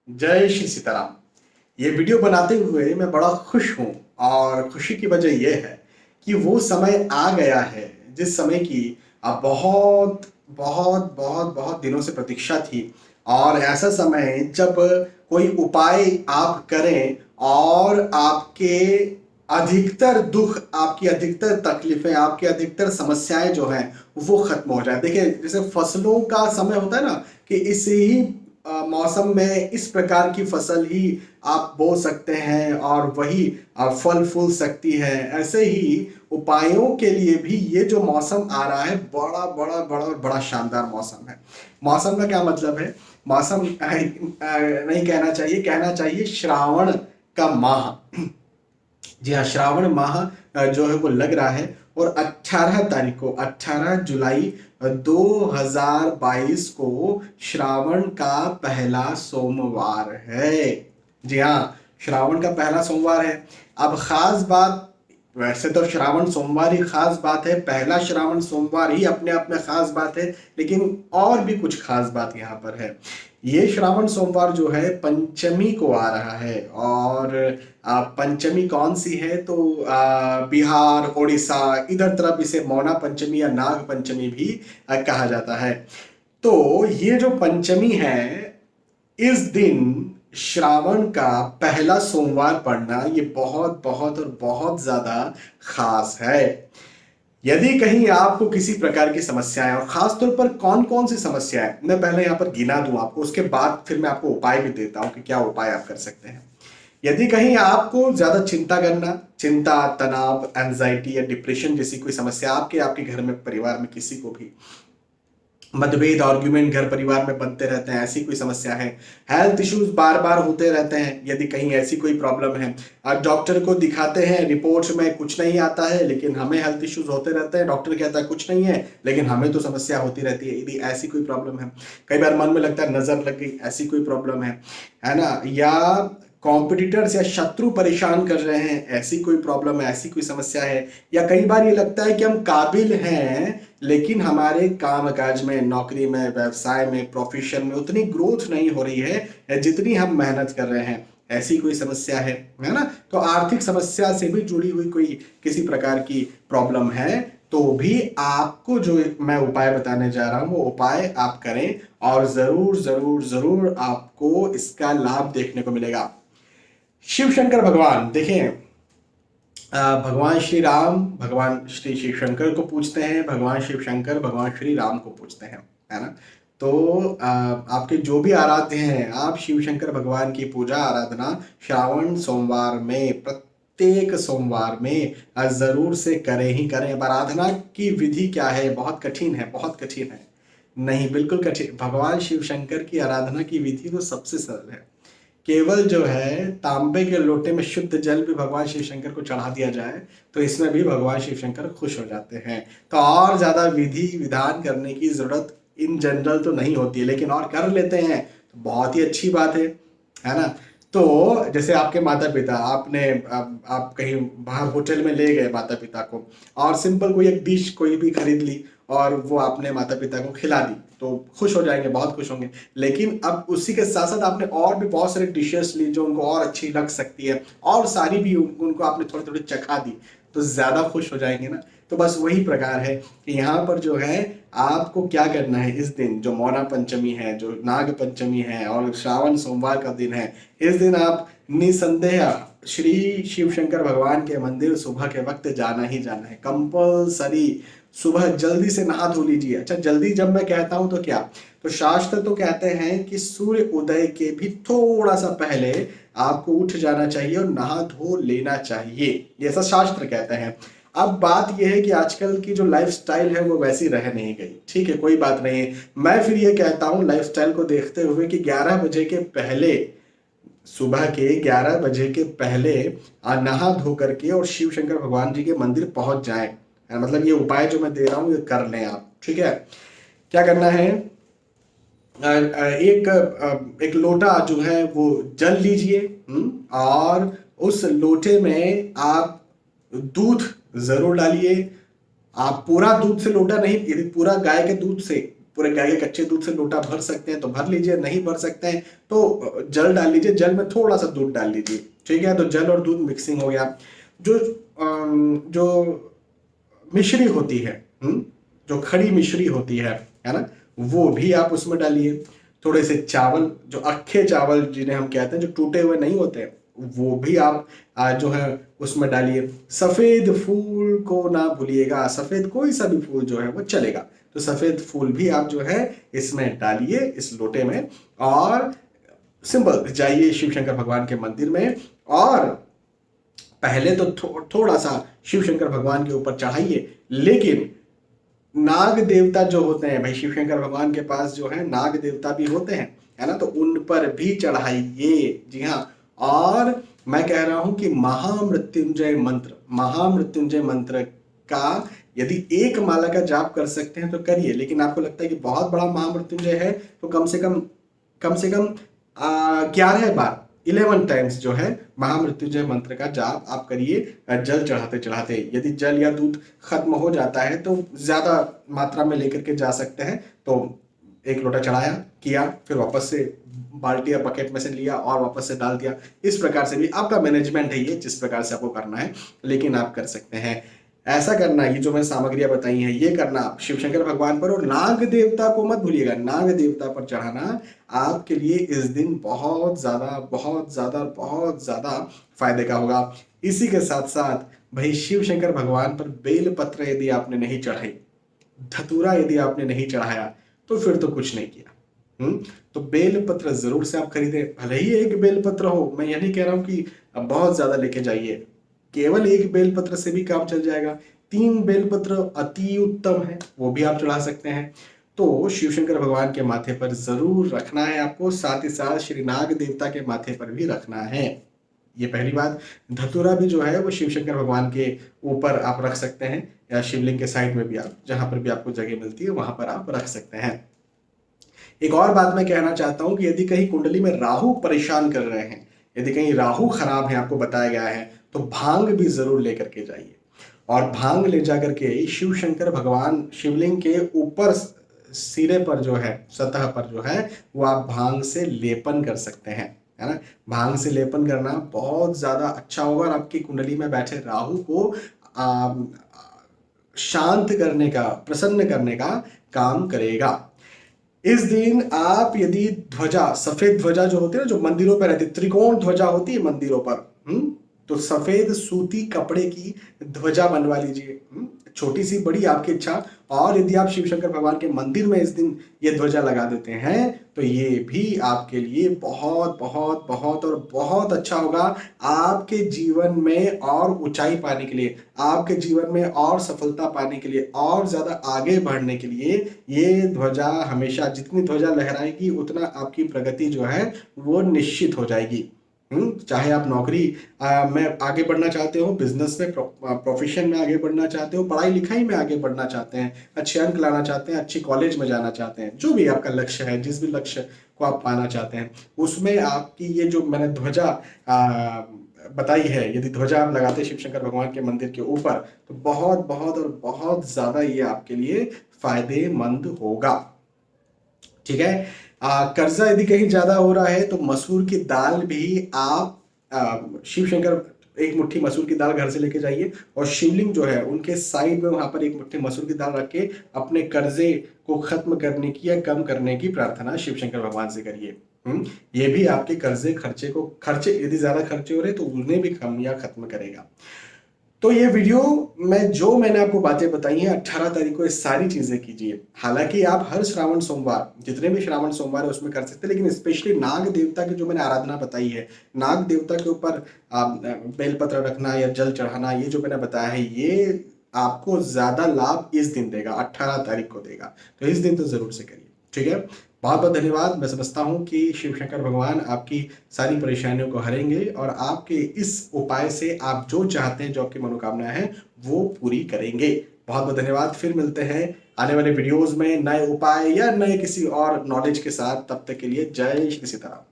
जय श्री सीताराम। ये वीडियो बनाते हुए मैं बड़ा खुश हूँ और खुशी की वजह यह है कि वो समय आ गया है जिस समय की अब बहुत बहुत बहुत बहुत दिनों से प्रतीक्षा थी। और ऐसा समय जब कोई उपाय आप करें और आपके अधिकतर दुख, आपकी अधिकतर तकलीफें, आपकी अधिकतर समस्याएं जो हैं वो खत्म हो जाए। देखिए, जैसे फसलों का समय होता है ना कि इस ही मौसम में इस प्रकार की फसल ही आप बो सकते हैं और वही फल फूल सकती है। ऐसे ही उपायों के लिए भी ये जो मौसम आ रहा है बड़ा बड़ा बड़ा और बड़ा शानदार मौसम है। मौसम का क्या मतलब है? मौसम नहीं कहना चाहिए, कहना चाहिए श्रावण का माह। जी हाँ, श्रावण माह जो है वो लग रहा है। और 18 तारीख को, 18 जुलाई 2022 को श्रावण का पहला सोमवार है। जी हाँ, श्रावण का पहला सोमवार है। अब खास बात, वैसे तो श्रावण सोमवार ही खास बात है, पहला श्रावण सोमवार ही अपने आप में खास बात है, लेकिन और भी कुछ खास बात यहाँ पर है। ये श्रावण सोमवार जो है पंचमी को आ रहा है। और पंचमी कौन सी है? तो बिहार, उड़ीसा, इधर तरफ इसे मौना पंचमी या नाग पंचमी भी कहा जाता है। तो ये जो पंचमी है, इस दिन श्रावण का पहला सोमवार पड़ना ये बहुत बहुत और बहुत ज्यादा खास है। यदि कहीं आपको किसी प्रकार की समस्याएं, और खास तौर पर कौन कौन सी समस्याएं, मैं पहले यहाँ पर गिना दूं आपको, उसके बाद फिर मैं आपको उपाय भी देता हूं कि क्या उपाय आप कर सकते हैं। यदि कहीं आपको ज्यादा चिंता करना, चिंता, तनाव, एंजाइटी या डिप्रेशन जैसी कोई समस्या आपके आपके घर में, परिवार में किसी को भी मतभेद, आर्ग्यूमेंट घर परिवार में बनते रहते हैं, ऐसी कोई समस्या है, हेल्थ इश्यूज बार बार होते रहते हैं, यदि कहीं ऐसी कोई प्रॉब्लम है, आप डॉक्टर को दिखाते हैं, रिपोर्ट्स में कुछ नहीं आता है लेकिन हमें हेल्थ इश्यूज होते रहते हैं, डॉक्टर कहता है कुछ नहीं है लेकिन हमें तो समस्या होती रहती है, यदि ऐसी कोई प्रॉब्लम है, कई बार मन में लगता है नजर लग गई, ऐसी कोई प्रॉब्लम है ना, या कॉम्पिटिटर्स या शत्रु परेशान कर रहे हैं, ऐसी कोई प्रॉब्लम है, ऐसी कोई समस्या है, या कई बार ये लगता है कि हम काबिल हैं लेकिन हमारे काम काज में, नौकरी में, व्यवसाय में, प्रोफेशन में उतनी ग्रोथ नहीं हो रही है जितनी हम मेहनत कर रहे हैं, ऐसी कोई समस्या है ना। तो आर्थिक समस्या से भी जुड़ी हुई कोई किसी प्रकार की प्रॉब्लम है तो भी आपको जो मैं उपाय बताने जा रहा हूं वो उपाय आप करें और जरूर जरूर जरूर आपको इसका लाभ देखने को मिलेगा। शिव शंकर भगवान, देखें, भगवान श्री राम भगवान श्री शिव शंकर को पूछते हैं, भगवान शिव शंकर भगवान श्री राम को पूछते हैं, है ना। तो आपके जो भी आराध्य हैं, आप शिव शंकर भगवान की पूजा आराधना श्रावण सोमवार में, प्रत्येक सोमवार में जरूर से करें ही करें। अब आराधना की विधि क्या है? बहुत कठिन है, बहुत कठिन है नहीं, बिल्कुल कठिन। भगवान शिव शंकर की आराधना की विधि तो सबसे सरल है। केवल जो है तांबे के लोटे में शुद्ध जल भी भगवान शिव शंकर को चढ़ा दिया जाए तो इसमें भी भगवान शिव शंकर खुश हो जाते हैं। तो और ज्यादा विधि विधान करने की जरूरत इन जनरल तो नहीं होती है, लेकिन और कर लेते हैं तो बहुत ही अच्छी बात है ना। तो जैसे आपके माता पिता, आपने आप कहीं बाहर होटल में ले गए माता पिता को और सिंपल कोई एक डिश कोई भी खरीद ली और वो आपने माता पिता को खिला दी तो खुश हो जाएंगे, बहुत खुश होंगे। लेकिन अब उसी के साथ साथ आपने और भी बहुत सारी डिशेस ली जो उनको और अच्छी लग सकती है और सारी भी उनको आपने थोड़ी थोड़ी चखा दी तो ज्यादा खुश हो जाएंगे ना। तो बस वही प्रकार है कि यहाँ पर जो है आपको क्या करना है, इस दिन जो मौना पंचमी है, जो नाग पंचमी है और श्रावण सोमवार का दिन है, इस दिन आप निसंदेह श्री शिव शंकर भगवान के मंदिर सुबह के वक्त जाना ही जाना है, कंपल्सरी। सुबह जल्दी से नहा धो लीजिए। अच्छा, जल्दी जब मैं कहता हूं तो क्या, तो शास्त्र तो कहते हैं कि सूर्य उदय के भी थोड़ा सा पहले आपको उठ जाना चाहिए और नहा धो लेना चाहिए, ये ऐसा शास्त्र कहते हैं। अब बात यह है कि आजकल की जो लाइफस्टाइल है वो वैसी रह नहीं गई, ठीक है, कोई बात नहीं है। मैं फिर ये कहता हूं लाइफस्टाइल को देखते हुए कि 11 बजे के पहले, सुबह के 11 बजे के पहले नहा धो करके और शिव शंकर भगवान जी के मंदिर पहुंच जाएं। मतलब ये उपाय जो मैं दे रहा हूं ये कर लें आप, ठीक है। क्या करना है, एक लोटा जो है वो जल लीजिए, और उस लोटे में आप दूध जरूर डालिए। आप पूरा दूध से लोटा नहीं, यदि पूरा गाय के दूध से पूरे गाय के कच्चे दूध से लोटा भर सकते हैं तो भर लीजिए, नहीं भर सकते हैं तो जल डाल लीजिए, जल में थोड़ा सा दूध डाल लीजिए, ठीक है। तो जल और दूध मिक्सिंग हो गया। जो मिश्री होती है, जो खड़ी मिश्री होती है ना, वो भी आप उसमें डालिए। थोड़े से चावल, जो अक्खे चावल जिन्हें हम कहते हैं, जो टूटे हुए नहीं होते, वो भी आप जो है उसमें डालिए। सफेद फूल को ना भूलिएगा, सफेद कोई सा भी फूल जो है वो चलेगा, तो सफेद फूल भी आप जो है इसमें डालिए इस लोटे में। और सिंपल जाइए शिव शंकर भगवान के मंदिर में और पहले तो थोड़ा सा शिव शंकर भगवान के ऊपर चढ़ाइए, लेकिन नाग देवता जो होते हैं भाई, शिव शंकर भगवान के पास जो है नाग देवता भी होते हैं, है ना, तो उन पर भी चढ़ाइए। जी हाँ। और मैं कह रहा हूं कि महामृत्युंजय मंत्र का यदि एक माला का जाप कर सकते हैं तो करिए, लेकिन आपको लगता है कि बहुत बड़ा महामृत्युंजय है तो कम से कम 11 बार 11 टाइम्स जो है महामृत्युंजय मंत्र का जाप आप करिए जल चढ़ाते चढ़ाते। यदि जल या दूध खत्म हो जाता है तो ज्यादा मात्रा में लेकर के जा सकते हैं, तो एक लोटा चढ़ाया किया, फिर वापस से बाल्टी या बकेट में से लिया और वापस से डाल दिया। इस प्रकार से भी आपका मैनेजमेंट है ये, जिस प्रकार से आपको करना है, लेकिन आप कर सकते हैं। ऐसा करना, ये जो मैं सामग्रियां बताई हैं ये करना शिव शंकर भगवान पर। और नाग देवता को मत भूलिएगा, नाग देवता पर चढ़ाना आपके लिए इस दिन बहुत ज्यादा फायदे का होगा। इसी के साथ साथ भाई शिव शंकर भगवान पर बेल पत्र यदि आपने नहीं चढ़ाई, धतूरा यदि आपने नहीं चढ़ाया, तो फिर तो कुछ नहीं किया। तो बेल पत्र जरूर से आप खरीदें, भले ही एक बेल पत्र हो, मैं यह नहीं कह रहा हूं कि बहुत ज्यादा लेके जाइए, केवल एक बेल पत्र से भी काम चल जाएगा। 3 बेल पत्र अति उत्तम है, वो भी आप चढ़ा सकते हैं। तो शिव शंकर भगवान के माथे पर जरूर रखना है आपको, साथ ही साथ श्री नाग देवता के माथे पर भी रखना है। ये पहली बात। धतूरा भी जो है वो शिव शंकर भगवान के ऊपर आप रख सकते हैं, या शिवलिंग के साइड में भी आप, जहां पर भी आपको जगह मिलती है वहां पर आप रख सकते हैं। एक और बात मैं कहना चाहता हूं कि यदि कहीं कुंडली में राहु परेशान कर रहे हैं, यदि कहीं राहु खराब है, आपको बताया गया है, तो भांग भी जरूर लेकर के जाइए। और भांग ले जाकर के शिव शंकर भगवान शिवलिंग के ऊपर सिरे पर जो है, सतह पर जो है, वो आप भांग से लेपन कर सकते हैं, है ना। भांग से लेपन करना बहुत ज्यादा अच्छा होगा और आपकी कुंडली में बैठे राहु को शांत करने का, प्रसन्न करने का काम करेगा। इस दिन आप यदि ध्वजा, सफेद ध्वजा जो होती है ना, जो मंदिरों पर रहती है, त्रिकोण ध्वजा होती है मंदिरों पर, तो सफेद सूती कपड़े की ध्वजा बनवा लीजिए, छोटी सी बड़ी आपकी इच्छा। और यदि आप शिव शंकर भगवान के मंदिर में इस दिन ये ध्वजा लगा देते हैं तो ये भी आपके लिए बहुत बहुत बहुत और बहुत अच्छा होगा। आपके जीवन में और ऊंचाई पाने के लिए, आपके जीवन में और सफलता पाने के लिए, और ज्यादा आगे बढ़ने के लिए ये ध्वजा हमेशा, जितनी ध्वजा लहराएगी उतना आपकी प्रगति जो है वो निश्चित हो जाएगी। चाहे आप नौकरी में आगे बढ़ना चाहते हो, बिजनेस में, प्रोफेशन में आगे बढ़ना चाहते हो, पढ़ाई लिखाई में आगे बढ़ना चाहते हैं, अच्छे अंक लाना चाहते हैं, अच्छी कॉलेज में जाना चाहते हैं, जो भी आपका लक्ष्य है, जिस भी लक्ष्य को आप पाना चाहते हैं, उसमें आपकी ये जो मैंने ध्वजा बताई है, यदि ध्वजा आप लगाते हैं शिव शंकर भगवान के मंदिर के ऊपर, तो बहुत बहुत और बहुत ज्यादा ये आपके लिए फायदेमंद होगा। ठीक है। कर्जा यदि कहीं ज्यादा हो रहा है तो मसूर की दाल भी आप शिव शंकर, एक मुट्ठी मसूर की दाल घर से लेके जाइए और शिवलिंग जो है उनके साइड में वहां पर एक मुट्ठी मसूर की दाल रख के अपने कर्जे को खत्म करने की या कम करने की प्रार्थना शिव शंकर भगवान से करिए। ये भी आपके खर्चे यदि ज्यादा खर्चे हो रहे तो उन्हें भी कम या खत्म करेगा। तो ये वीडियो में जो मैंने आपको बातें बताई हैं, 18 तारीख को ये सारी चीजें कीजिए। हालांकि आप हर श्रावण सोमवार, जितने भी श्रावण सोमवार है उसमें कर सकते हैं, लेकिन स्पेशली नाग देवता की जो मैंने आराधना बताई है, नाग देवता के ऊपर बेलपत्र रखना या जल चढ़ाना, ये जो मैंने बताया है, ये आपको ज्यादा लाभ इस दिन देगा, 18 तारीख को देगा। तो इस दिन तो जरूर से करिए। ठीक है। बहुत बहुत धन्यवाद। मैं समझता हूं कि शिव शंकर भगवान आपकी सारी परेशानियों को हरेंगे और आपके इस उपाय से आप जो चाहते हैं, जो आपकी मनोकामनाएं हैं, वो पूरी करेंगे। बहुत बहुत धन्यवाद। फिर मिलते हैं आने वाले वीडियोस में नए उपाय या नए किसी और नॉलेज के साथ। तब तक के लिए जय श्री सीताराम।